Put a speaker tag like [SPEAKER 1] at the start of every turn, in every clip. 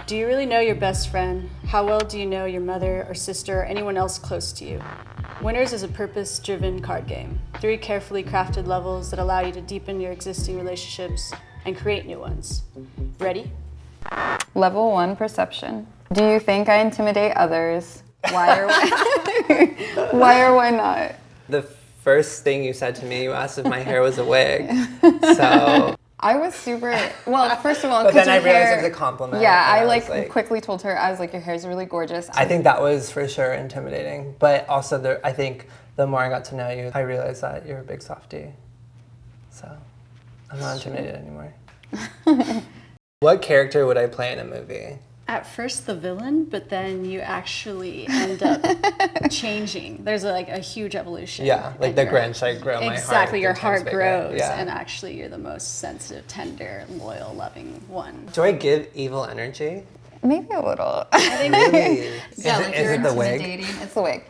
[SPEAKER 1] Do you really know your best friend? How well do you know your mother or sister or anyone else close to you? Winners is a purpose-driven card game. 3 carefully crafted levels that allow you to deepen your existing relationships and create new ones. Ready?
[SPEAKER 2] Level 1, perception. Do you think I intimidate others? Why or why? Why or why not?
[SPEAKER 3] The first thing you said to me, you asked if my hair was a wig. So.
[SPEAKER 2] I was super, well, first of all,
[SPEAKER 3] But then I
[SPEAKER 2] your
[SPEAKER 3] realized
[SPEAKER 2] hair,
[SPEAKER 3] it was a compliment.
[SPEAKER 2] Yeah,
[SPEAKER 3] and
[SPEAKER 2] I
[SPEAKER 3] was
[SPEAKER 2] quickly told her, I was like, your hair's really gorgeous.
[SPEAKER 3] I think that was for sure intimidating. But also, I think the more I got to know you, I realized that you're a big softie. So I'm not intimidated anymore. What character would I play in a movie?
[SPEAKER 1] At first the villain, but then you actually end up changing. There's a huge evolution.
[SPEAKER 3] Yeah, like the Grinch, I grow my heart.
[SPEAKER 1] Exactly, your heart
[SPEAKER 3] bigger.
[SPEAKER 1] grows,
[SPEAKER 3] Yeah.
[SPEAKER 1] and actually you're the most sensitive, tender, loyal, loving one.
[SPEAKER 3] Do I give evil energy?
[SPEAKER 2] Maybe a little.
[SPEAKER 3] Really?
[SPEAKER 2] Yeah,
[SPEAKER 3] is it the wig?
[SPEAKER 2] It's the wig.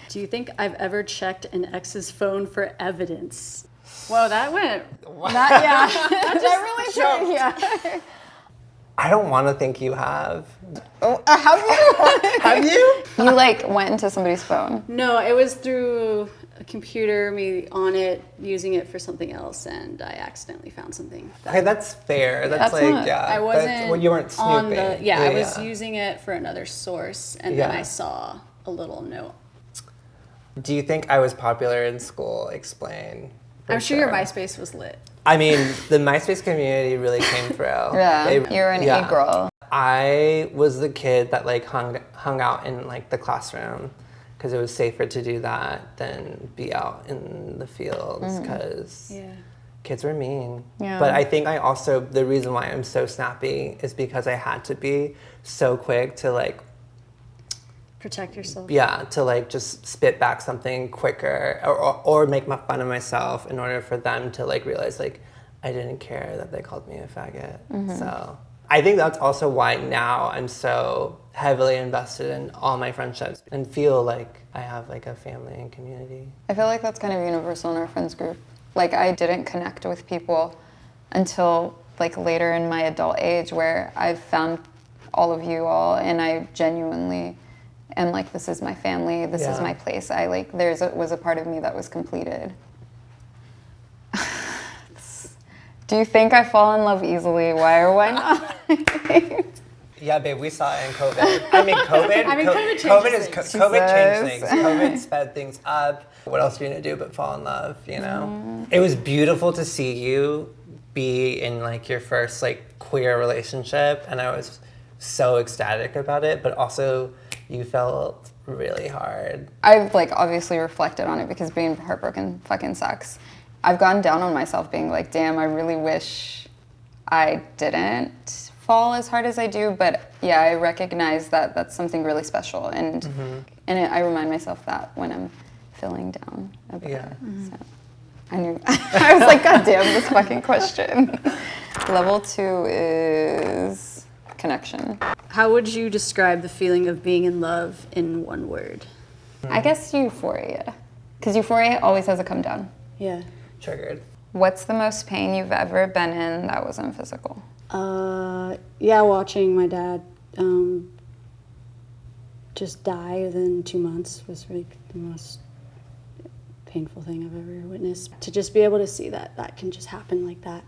[SPEAKER 1] Do you think I've ever checked an ex's phone for evidence? Whoa, that went.
[SPEAKER 2] That really tried, yeah.
[SPEAKER 3] I don't want to think you have.
[SPEAKER 2] Oh, have you?
[SPEAKER 3] Have you?
[SPEAKER 2] You went into somebody's phone.
[SPEAKER 1] No, it was through a computer, me on it, using it for something else, and I accidentally found something.
[SPEAKER 3] Okay, that's fair. That's
[SPEAKER 1] I wasn't.
[SPEAKER 3] Well, you weren't snooping.
[SPEAKER 1] I was using it for another source, and then
[SPEAKER 3] Yeah.
[SPEAKER 1] I saw a little note.
[SPEAKER 3] Do you think I was popular in school? Explain. For
[SPEAKER 1] I'm sure your MySpace was lit.
[SPEAKER 3] I mean, the MySpace community really came through.
[SPEAKER 2] Yeah, you're an e-girl.
[SPEAKER 3] I was the kid that hung out in the classroom because it was safer to do that than be out in the fields because kids were mean.
[SPEAKER 2] Yeah.
[SPEAKER 3] But I think the reason why I'm so snappy is because I had to be so quick to
[SPEAKER 1] Protect yourself.
[SPEAKER 3] Yeah, to just spit back something quicker or make fun of myself in order for them to realize I didn't care that they called me a faggot. So I think that's also why now I'm so heavily invested in all my friendships and feel like I have a family and community.
[SPEAKER 2] I feel like that's kind of universal in our friends group. I didn't connect with people until later in my adult age where I've found all of you all and I genuinely am this is my family, this is my place. Was a part of me that was completed. Do you think I fall in love easily? Why or why not?
[SPEAKER 3] Yeah, babe, we saw it in COVID. I mean, COVID COVID changed things. COVID sped things up. What else are you gonna do but fall in love, you know? It was beautiful to see you be in your first queer relationship, and I was so ecstatic about it, but also you felt really hard.
[SPEAKER 2] I've obviously reflected on it because being heartbroken fucking sucks. I've gone down on myself being damn, I really wish I didn't fall as hard as I do, but yeah, I recognize that that's something really special, and I remind myself that when I'm feeling down about it. So I knew, I was God damn, this fucking question. Level 2 is connection.
[SPEAKER 1] How would you describe the feeling of being in love in one word?
[SPEAKER 2] I guess euphoria, because euphoria always has a come down.
[SPEAKER 1] Yeah.
[SPEAKER 3] Triggered.
[SPEAKER 2] What's the most pain you've ever been in that wasn't physical?
[SPEAKER 1] Watching my dad just die within 2 months was the most painful thing I've ever witnessed. To just be able to see that can just happen like that,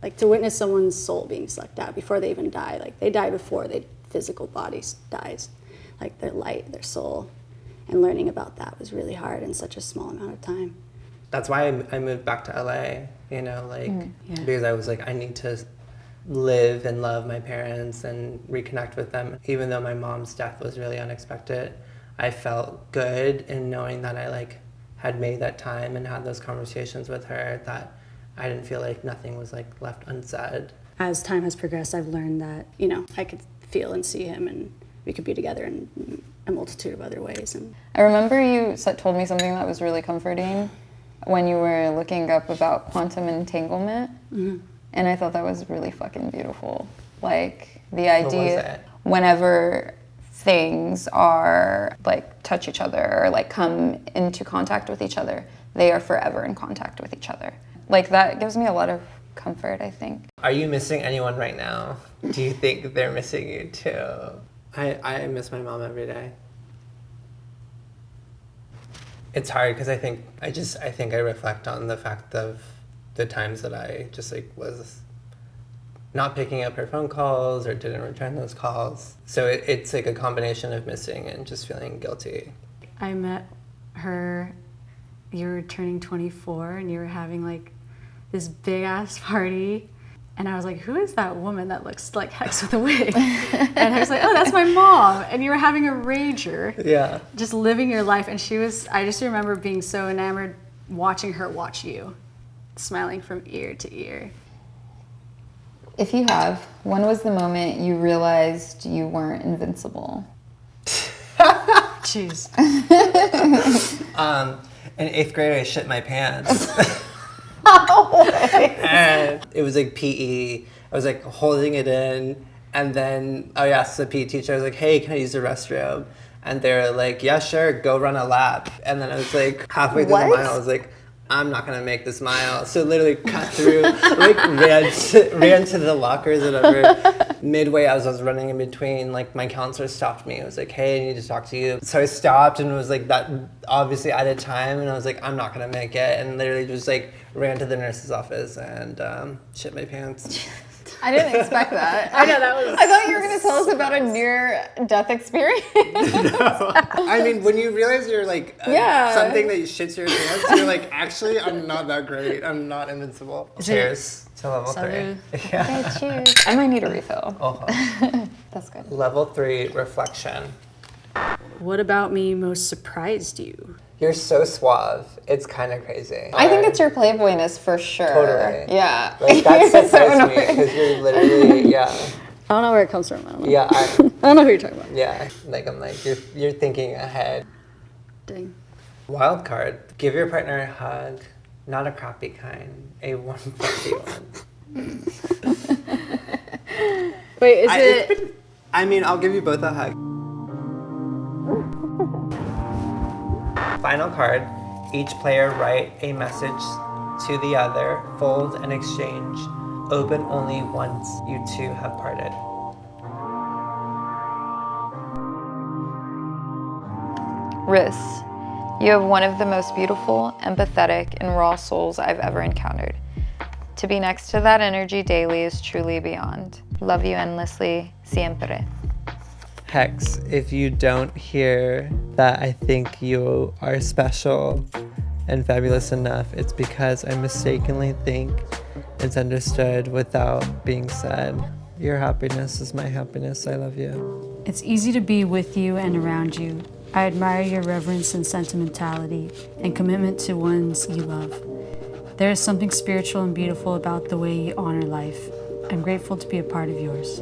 [SPEAKER 1] like to witness someone's soul being sucked out before they even die. They die before their physical body dies, their light, their soul, and learning about that was really hard in such a small amount of time.
[SPEAKER 3] That's why I moved back to LA, because I was I need to live and love my parents and reconnect with them. Even though my mom's death was really unexpected, I felt good in knowing that I had made that time and had those conversations with her, that I didn't feel nothing was left unsaid.
[SPEAKER 1] As time has progressed, I've learned that, I could feel and see him, and we could be together in a multitude of other ways. And
[SPEAKER 2] I remember you told me something that was really comforting when you were looking up about quantum entanglement, and I thought that was really fucking beautiful. The idea whenever things are touch each other or come into contact with each other, they are forever in contact with each other. That gives me a lot of comfort, I think.
[SPEAKER 3] Are you missing anyone right now? Do you think they're missing you too? I miss my mom every day. It's hard because I think I reflect on the fact of the times that I just like was not picking up her phone calls or didn't return those calls. So it's like a combination of missing and just feeling guilty.
[SPEAKER 1] I met her, you were turning 24 and you were having like this big ass party. And I was like, who is that woman that looks like Hex with a wig? And I was like, oh, that's my mom. And you were having a rager.
[SPEAKER 3] Yeah.
[SPEAKER 1] Just living your life. And I just remember being so enamored watching her watch you, smiling from ear to ear.
[SPEAKER 2] If you have, when was the moment you realized you weren't invincible?
[SPEAKER 1] Jeez.
[SPEAKER 3] In 8th grade, I shit my pants.
[SPEAKER 2] Oh,
[SPEAKER 3] And it was like PE. I was like holding it in. And then, I asked the PE teacher, I was like, hey, can I use the restroom? And they were like, yeah, sure, go run a lap. And then I was like, halfway through the mile, I was like, I'm not gonna make this mile. So literally cut through, like ran to the lockers or whatever. Midway as I was running in between, like my counselor stopped me. I was like, hey, I need to talk to you. So I stopped and was like that obviously at a time and I was like, I'm not gonna make it. And literally just like ran to the nurse's office and shit my pants.
[SPEAKER 2] I didn't expect that.
[SPEAKER 1] I know, that was...
[SPEAKER 2] I thought you were going to tell us about a near-death experience.
[SPEAKER 3] No. I mean, when you realize you're like something that shits your pants, you're like, actually, I'm not that great. I'm not invincible. Cheers to level 3.
[SPEAKER 1] Salud.
[SPEAKER 3] Yeah.
[SPEAKER 2] Okay, cheers. I might need a refill.
[SPEAKER 3] Uh-huh.
[SPEAKER 2] That's good.
[SPEAKER 3] Level 3, reflection.
[SPEAKER 1] What about me most surprised you?
[SPEAKER 3] You're so suave. It's kind of crazy.
[SPEAKER 2] I think it's your playboyness for sure.
[SPEAKER 3] Totally.
[SPEAKER 2] Yeah.
[SPEAKER 3] Like, that
[SPEAKER 2] So
[SPEAKER 3] surprised me
[SPEAKER 2] annoying.
[SPEAKER 3] because you're literally, yeah.
[SPEAKER 1] I don't know where it comes from. I don't know.
[SPEAKER 3] Yeah,
[SPEAKER 1] I don't know who you're talking about.
[SPEAKER 3] yeah. Like, I'm like, you're thinking ahead.
[SPEAKER 1] Dang.
[SPEAKER 3] Wild card. Give your partner a hug. Not a crappy kind. A warm, fuzzy one.
[SPEAKER 1] Wait, is it...
[SPEAKER 3] I mean, I'll give you both a hug. Final card. Each player write a message to the other, fold and exchange. Open only once you two have parted.
[SPEAKER 2] Riz, you have one of the most beautiful, empathetic, and raw souls I've ever encountered. To be next to that energy daily is truly beyond. Love you endlessly, siempre.
[SPEAKER 3] Hex, if you don't hear that I think you are special and fabulous enough, it's because I mistakenly think it's understood without being said. Your happiness is my happiness. I love you.
[SPEAKER 1] It's easy to be with you and around you. I admire your reverence and sentimentality and commitment to ones you love. There is something spiritual and beautiful about the way you honor life. I'm grateful to be a part of yours.